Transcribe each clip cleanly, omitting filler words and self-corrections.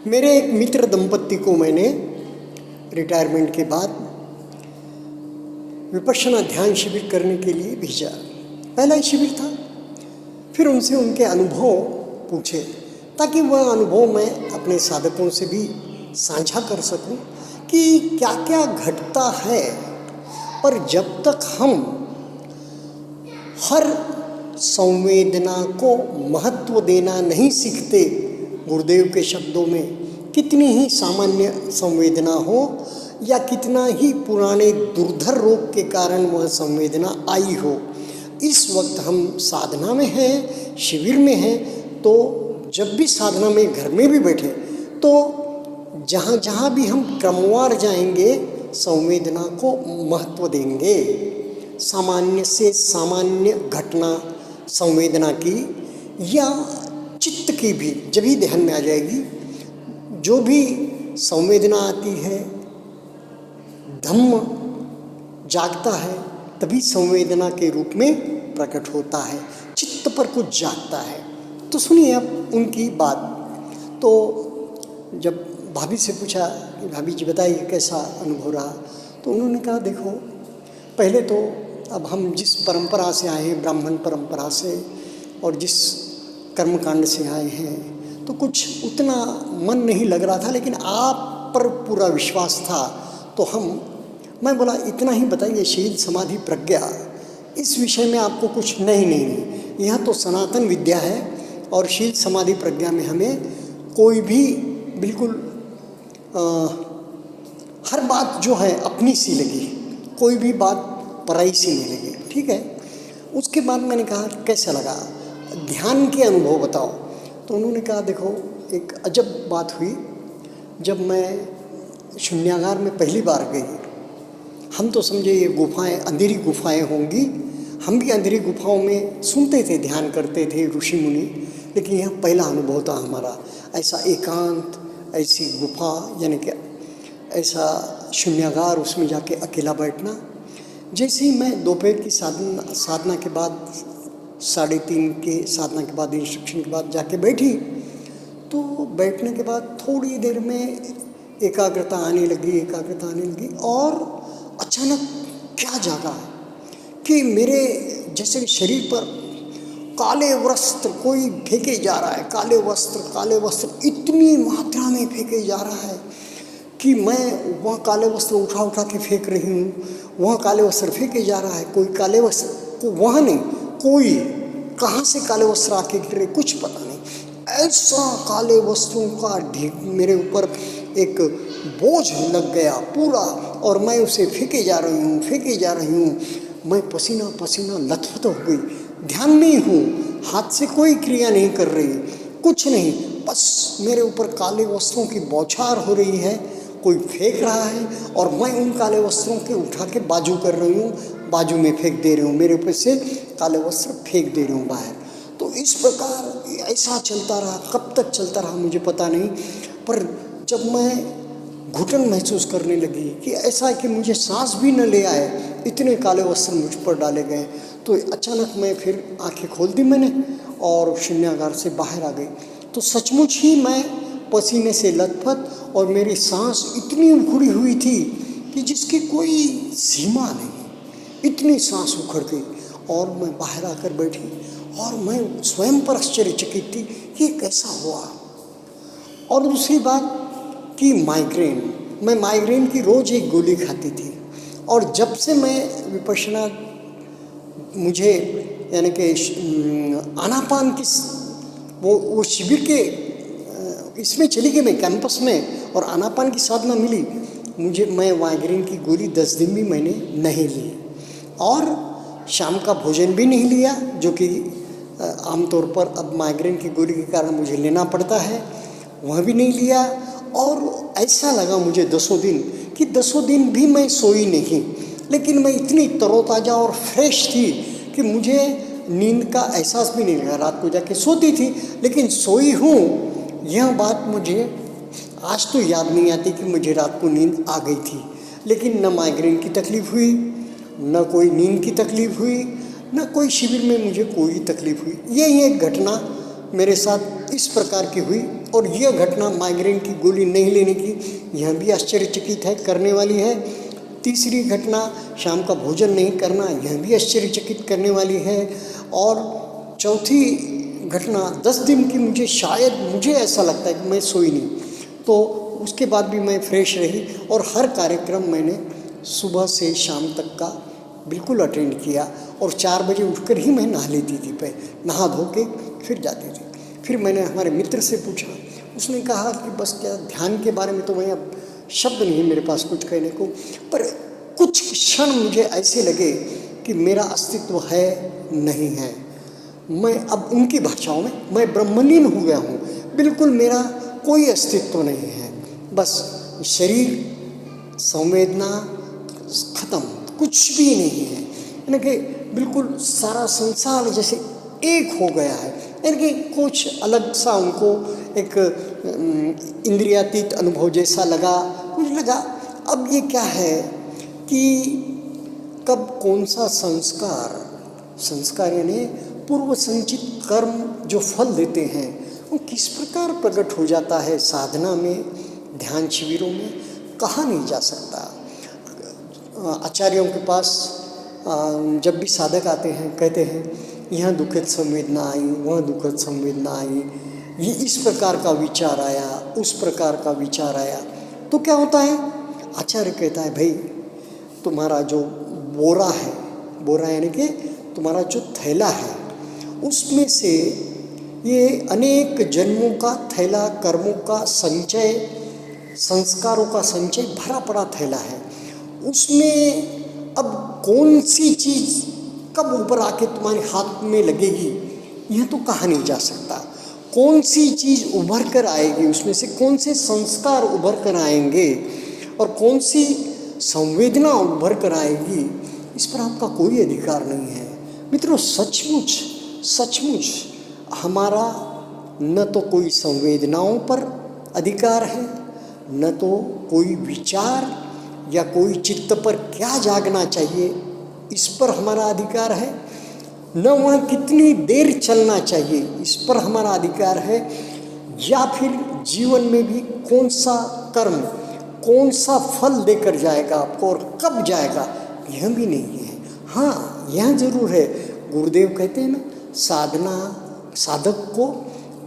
मेरे एक मित्र दंपत्ति को मैंने रिटायरमेंट के बाद विपश्यना ध्यान शिविर करने के लिए भेजा। पहला ही शिविर था। फिर उनसे उनके अनुभव पूछे ताकि वह अनुभव मैं अपने साधकों से भी साझा कर सकूं कि क्या क्या घटता है। पर जब तक हम हर संवेदना को महत्व देना नहीं सीखते, गुरुदेव के शब्दों में कितनी ही सामान्य संवेदना हो या कितना ही पुराने दुर्धर रोग के कारण वह संवेदना आई हो, इस वक्त हम साधना में हैं, शिविर में हैं, तो जब भी साधना में घर में भी बैठे तो जहाँ जहाँ भी हम क्रमवार जाएंगे संवेदना को महत्व देंगे। सामान्य से सामान्य घटना संवेदना की या चित्त की भी जब ही ध्यान में आ जाएगी। जो भी संवेदना आती है, धम्म जागता है, तभी संवेदना के रूप में प्रकट होता है, चित्त पर कुछ जागता है। तो सुनिए अब उनकी बात। तो जब भाभी से पूछा कि भाभी जी बताइए कैसा अनुभव रहा, तो उन्होंने कहा देखो, पहले तो अब हम जिस परंपरा से आए हैं, ब्राह्मण परंपरा से, और जिस कर्मकांड से आए हैं, तो कुछ उतना मन नहीं लग रहा था, लेकिन आप पर पूरा विश्वास था। तो मैं बोला इतना ही बताइए, शील समाधि प्रज्ञा, इस विषय में आपको कुछ नहीं, यह तो सनातन विद्या है और शील समाधि प्रज्ञा में हमें कोई भी बिल्कुल हर बात जो है अपनी सी लगी, कोई भी बात पराई सी नहीं लगी। ठीक है। उसके बाद मैंने कहा कैसा लगा, ध्यान के अनुभव बताओ। तो उन्होंने कहा देखो, एक अजब बात हुई। जब मैं शून्यागार में पहली बार गई, हम तो समझे ये गुफाएं अंधेरी गुफाएं होंगी, हम भी अंधेरी गुफाओं में सुनते थे, ध्यान करते थे ऋषि मुनि, लेकिन यह पहला अनुभव था हमारा, ऐसा एकांत, ऐसी गुफा, यानी कि ऐसा शून्यागार, उसमें जाके अकेला बैठना। जैसे ही मैं दोपहर की साधना के बाद 3:30 के साधना के बाद, इंस्ट्रक्शन के बाद जाके बैठी, तो बैठने के बाद थोड़ी देर में एकाग्रता आने लगी और अचानक क्या जागा कि मेरे जैसे शरीर पर काले वस्त्र कोई फेंके जा रहा है, काले वस्त्र इतनी मात्रा में फेंके जा रहा है कि मैं वहाँ काले वस्त्र उठा के फेंक रही हूँ, वहाँ काले वस्त्र फेंके जा रहा है। कोई काले वस्त्र वहाँ नहीं, कोई कहाँ से काले वस्त्र आके गिर रहे, कुछ पता नहीं। ऐसा काले वस्त्रों का ढेर मेरे ऊपर एक बोझ लग गया पूरा, और मैं उसे फेंके जा रही हूँ। मैं पसीना लथपथ हो गई। ध्यान में हूँ, हाथ से कोई क्रिया नहीं कर रही, कुछ नहीं, बस मेरे ऊपर काले वस्त्रों की बौछार हो रही है, कोई फेंक रहा है और मैं उन काले वस्त्रों के उठा के बाजू कर रही हूँ, बाजू में फेंक दे रही हूँ, मेरे ऊपर से काले वस्त्र फेंक दे रही हूँ बाहर। तो इस प्रकार ऐसा चलता रहा, कब तक चलता रहा मुझे पता नहीं। पर जब मैं घुटन महसूस करने लगी कि ऐसा है कि मुझे सांस भी न ले आए, इतने काले वस्त्र मुझ पर डाले गए, तो अचानक मैं फिर आंखें खोल दी मैंने और शून्यागार से बाहर आ गई। तो सचमुच ही मैं पसीने से लथपथ, और मेरी सांस इतनी उखड़ी हुई थी कि जिसकी कोई सीमा नहीं, इतनी सांस उखड़ गई। और मैं बाहर आकर बैठी और मैं स्वयं पर आश्चर्यचकित थी कि ये कैसा हुआ। और दूसरी बात कि मैं माइग्रेन की रोज़ एक गोली खाती थी, और जब से मैं विपश्यना मुझे यानी कि आनापान की वो शिविर के इसमें चली गई, मैं कैंपस में, और आनापान की साधना मिली मुझे, मैं माइग्रेन की गोली 10 दिन भी मैंने नहीं ली, और शाम का भोजन भी नहीं लिया, जो कि आमतौर पर अब माइग्रेन की गोली के कारण मुझे लेना पड़ता है, वह भी नहीं लिया। और ऐसा लगा मुझे 10 दिन कि 10 दिन भी मैं सोई नहीं, लेकिन मैं इतनी तरोताज़ा और फ्रेश थी कि मुझे नींद का एहसास भी नहीं लगा। रात को जाके सोती थी, लेकिन सोई हूँ, यह बात मुझे आज तो याद नहीं आती कि मुझे रात को नींद आ गई थी। लेकिन न माइग्रेन की तकलीफ़ हुई, न कोई नींद की तकलीफ़ हुई, न कोई शिविर में मुझे कोई तकलीफ़ हुई। यही एक घटना मेरे साथ इस प्रकार की हुई और यह घटना माइग्रेन की गोली नहीं लेने की, यह भी आश्चर्यचकित है, करने वाली है। तीसरी घटना शाम का भोजन नहीं करना, यह भी आश्चर्यचकित करने वाली है। और चौथी घटना 10 दिन की मुझे ऐसा लगता है कि मैं सोई नहीं, तो उसके बाद भी मैं फ्रेश रही और हर कार्यक्रम मैंने सुबह से शाम तक का बिल्कुल अटेंड किया। और 4 बजे उठकर ही मैं नहा लेती थी, पे नहा धो के फिर जाती थी। फिर मैंने हमारे मित्र से पूछा, उसने कहा कि बस क्या ध्यान के बारे में तो मैं अब शब्द नहीं मेरे पास कुछ कहने को, पर कुछ क्षण मुझे ऐसे लगे कि मेरा अस्तित्व है नहीं है। मैं अब उनकी भाषाओं में मैं ब्रह्मलीन हो गया हूँ, बिल्कुल मेरा कोई अस्तित्व नहीं है, बस शरीर संवेदना खत्म, कुछ भी नहीं है। यानी कि बिल्कुल सारा संसार जैसे एक हो गया है, यानी कि कुछ अलग सा उनको एक इंद्रियातीत अनुभव जैसा लगा, मुझे लगा अब ये क्या है कि कब कौन सा संस्कार यानी पूर्व संचित कर्म जो फल देते हैं वो किस प्रकार प्रकट हो जाता है साधना में, ध्यान शिविरों में, कहा नहीं जा सकता। आचार्यों के पास जब भी साधक आते हैं कहते हैं यहाँ दुखद संवेदना आई, वहाँ दुखद संवेदना आई, ये इस प्रकार का विचार आया, उस प्रकार का विचार आया, तो क्या होता है? आचार्य कहता है भाई तुम्हारा जो बोरा है, बोरा यानी कि तुम्हारा जो थैला है, उसमें से ये अनेक जन्मों का थैला, कर्मों का संचय, संस्कारों का संचय भरा पड़ा थैला है। उसमें अब कौन सी चीज़ कब ऊपर आके तुम्हारे हाथ में लगेगी यह तो कहा नहीं जा सकता। कौन सी चीज़ उभर कर आएगी, उसमें से कौन से संस्कार उभर कर आएंगे और कौन सी संवेदना उभर कर आएगी, इस पर आपका कोई अधिकार नहीं है। मित्रों, सचमुच हमारा न तो कोई संवेदनाओं पर अधिकार है, न तो कोई विचार या कोई चित्त पर क्या जागना चाहिए इस पर हमारा अधिकार है, न वहाँ कितनी देर चलना चाहिए इस पर हमारा अधिकार है, या फिर जीवन में भी कौन सा कर्म कौन सा फल देकर जाएगा आपको और कब जाएगा यह भी नहीं है। हाँ, यह जरूर है, गुरुदेव कहते हैं ना, साधक को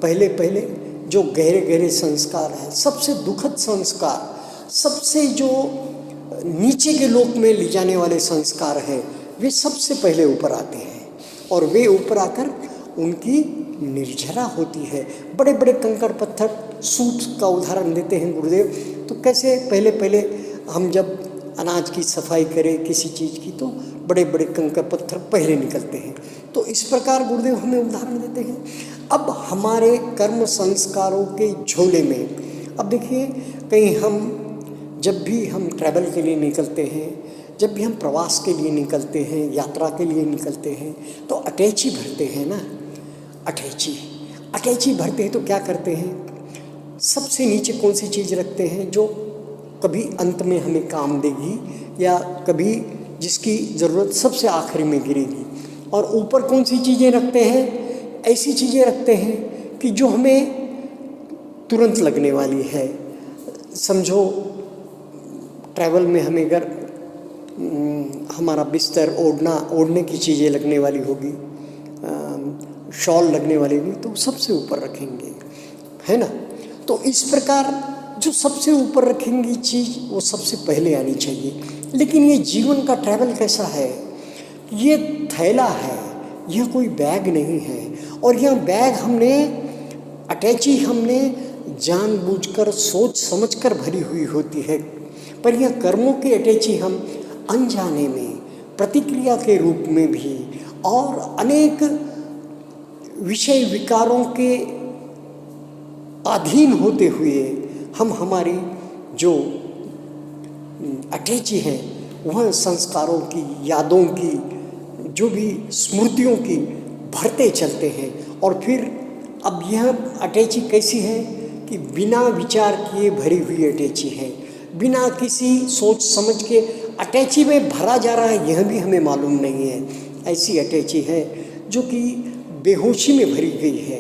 पहले जो गहरे संस्कार है, सबसे दुखद संस्कार, सबसे जो नीचे के लोक में ले जाने वाले संस्कार है, वे सबसे पहले ऊपर आते हैं और वे ऊपर आकर उनकी निर्जरा होती है। बड़े बड़े कंकड़ पत्थर, सूत का उदाहरण देते हैं गुरुदेव, तो कैसे पहले हम जब अनाज की सफाई करें किसी चीज़ की, तो बड़े बड़े कंकड़ पत्थर पहले निकलते हैं। तो इस प्रकार गुरुदेव हमें उदाहरण देते हैं। अब हमारे कर्म संस्कारों के झोले में, अब देखिए, कहीं जब भी हम ट्रैवल के लिए निकलते हैं, जब भी हम प्रवास के लिए निकलते हैं, यात्रा के लिए निकलते हैं, तो अटैची भरते हैं ना, अटैची भरते हैं तो क्या करते हैं? सबसे नीचे कौन सी चीज़ रखते हैं जो कभी अंत में हमें काम देगी या कभी जिसकी ज़रूरत सबसे आखिरी में गिरेगी, और ऊपर कौन सी चीज़ें रखते हैं? ऐसी चीज़ें रखते हैं कि जो हमें तुरंत लगने वाली है। समझो ट्रैवल में हमें अगर हमारा बिस्तर ओढ़ने की चीज़ें लगने वाली होगी, शॉल लगने वाली होगी, तो सबसे ऊपर रखेंगे, है ना। तो इस प्रकार जो सबसे ऊपर रखेंगी चीज़ वो सबसे पहले आनी चाहिए। लेकिन ये जीवन का ट्रैवल कैसा है? ये थैला है, यह कोई बैग नहीं है, और यह बैग अटैची हमने जानबूझकर सोच समझकर भरी हुई होती है, पर यह कर्मों की अटैची हम अनजाने में, प्रतिक्रिया के रूप में भी और अनेक विषय विकारों के अधीन होते हुए हम हमारी जो अटैची है वह संस्कारों की, यादों की, जो भी स्मृतियों की भरते चलते हैं। और फिर अब यह अटैची कैसी है कि बिना विचार किए भरी हुई अटैची है, बिना किसी सोच समझ के अटैची में भरा जा रहा है यह भी हमें मालूम नहीं है। ऐसी अटैची है जो कि बेहोशी में भरी गई है।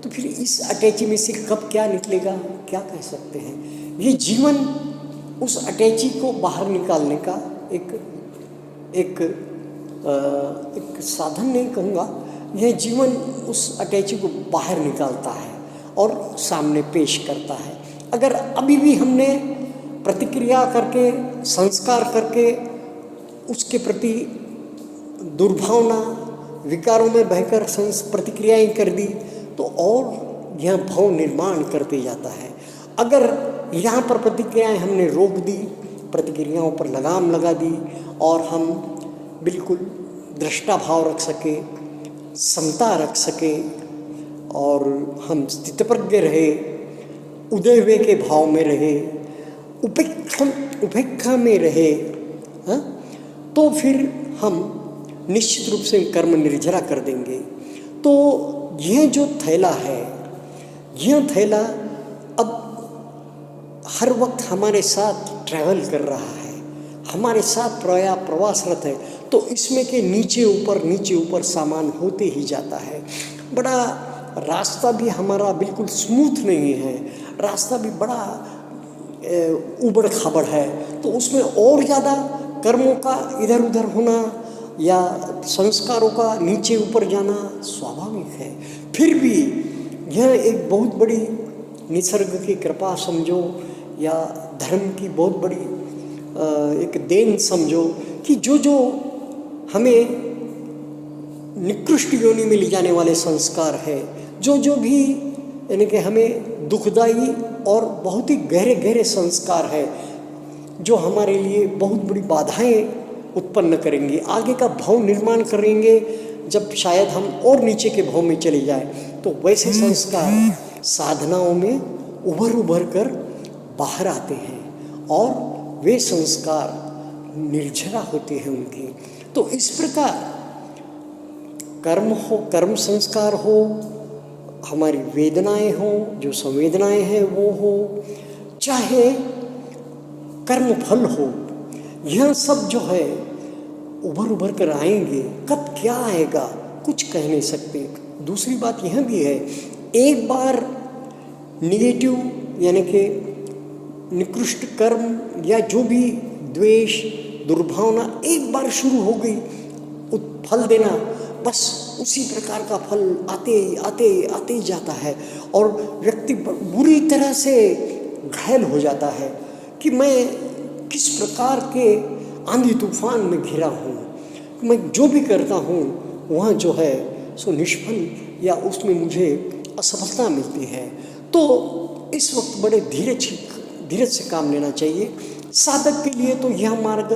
तो फिर इस अटैची में से कब क्या निकलेगा, क्या कह सकते हैं। ये जीवन उस अटैची को बाहर निकालने का एक साधन नहीं कहूँगा, यह जीवन उस अटैची को बाहर निकालता है और सामने पेश करता है। अगर अभी भी हमने प्रतिक्रिया करके, संस्कार करके उसके प्रति दुर्भावना, विकारों में बहकर प्रतिक्रियाएं कर दी, तो और यह भाव निर्माण करते जाता है। अगर यहाँ पर प्रतिक्रियाएं हमने रोक दी, प्रतिक्रियाओं पर लगाम लगा दी और हम बिल्कुल दृष्टा भाव रख सके, समता रख सके और हम स्थितप्रज्ञ रहे, उदय हुए के भाव में रहे, उपेक्षा में रहे, हाँ, तो फिर हम निश्चित रूप से कर्म निर्जरा कर देंगे। तो यह जो थैला है, यह थैला अब हर वक्त हमारे साथ ट्रैवल कर रहा है, हमारे साथ प्रवासरत है। तो इसमें के नीचे ऊपर सामान होते ही जाता है। बड़ा रास्ता भी हमारा बिल्कुल स्मूथ नहीं है, रास्ता भी बड़ा उबड़ खाबड़ है। तो उसमें और ज़्यादा कर्मों का इधर उधर होना या संस्कारों का नीचे ऊपर जाना स्वाभाविक है। फिर भी यह एक बहुत बड़ी निसर्ग की कृपा समझो या धर्म की बहुत बड़ी एक देन समझो कि जो हमें निकृष्ट योनि में ले जाने वाले संस्कार है, जो भी यानी कि हमें दुखदाई और बहुत ही गहरे गहरे संस्कार है, जो हमारे लिए बहुत बड़ी बाधाएं उत्पन्न करेंगे, आगे का भाव निर्माण करेंगे। जब शायद हम और नीचे के भाव में चले जाए, तो वैसे संस्कार साधनाओं में उभर कर बाहर आते हैं और वे संस्कार निर्जरा होते हैं उनके। तो इस प्रकार कर्म हो, कर्म संस्कार हो, हमारी वेदनाएं हो, जो संवेदनाएं हैं वो हो, चाहे कर्म फल हो, यह सब जो है उभर कर आएंगे। कब क्या आएगा कुछ कह नहीं सकते। दूसरी बात यह भी है, एक बार निगेटिव यानी कि निकृष्ट कर्म या जो भी द्वेष, दुर्भावना एक बार शुरू हो गई फल देना, बस उसी प्रकार का फल आते ही जाता है और व्यक्ति बुरी तरह से घायल हो जाता है कि मैं किस प्रकार के आंधी तूफान में घिरा हूँ, मैं जो भी करता हूँ वहाँ जो है सो निष्फल या उसमें मुझे असफलता मिलती है। तो इस वक्त बड़े धीरज से काम लेना चाहिए। साधक के लिए तो यह मार्ग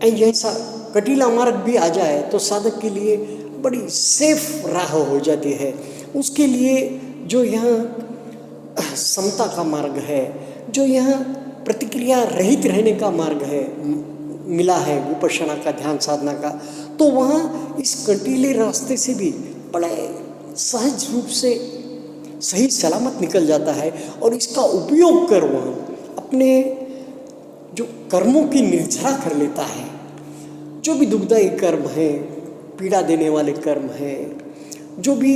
ऐसा कटीला मार्ग भी आ जाए तो साधक के लिए बड़ी सेफ राह हो जाती है। उसके लिए जो यहाँ समता का मार्ग है, जो यहाँ प्रतिक्रिया रहित रहने का मार्ग है, मिला है विपश्यना का, ध्यान साधना का, तो वहाँ इस कटीले रास्ते से भी बड़े सहज रूप से सही सलामत निकल जाता है और इसका उपयोग कर वहाँ अपने जो कर्मों की निर्जरा कर लेता है। जो भी दुखदायी कर्म है, पीड़ा देने वाले कर्म है, जो भी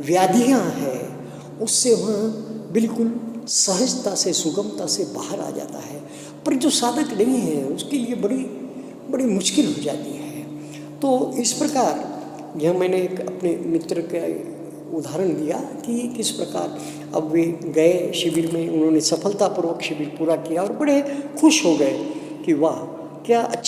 व्याधियाँ हैं, उससे वहाँ बिल्कुल सहजता से, सुगमता से बाहर आ जाता है। पर जो साधक नहीं है उसके लिए बड़ी मुश्किल हो जाती है। तो इस प्रकार यह मैंने एक अपने मित्र का उदाहरण दिया कि किस प्रकार अब वे गए शिविर में, उन्होंने सफलतापूर्वक शिविर पूरा किया और बड़े खुश हो गए कि वाह क्या अच्छा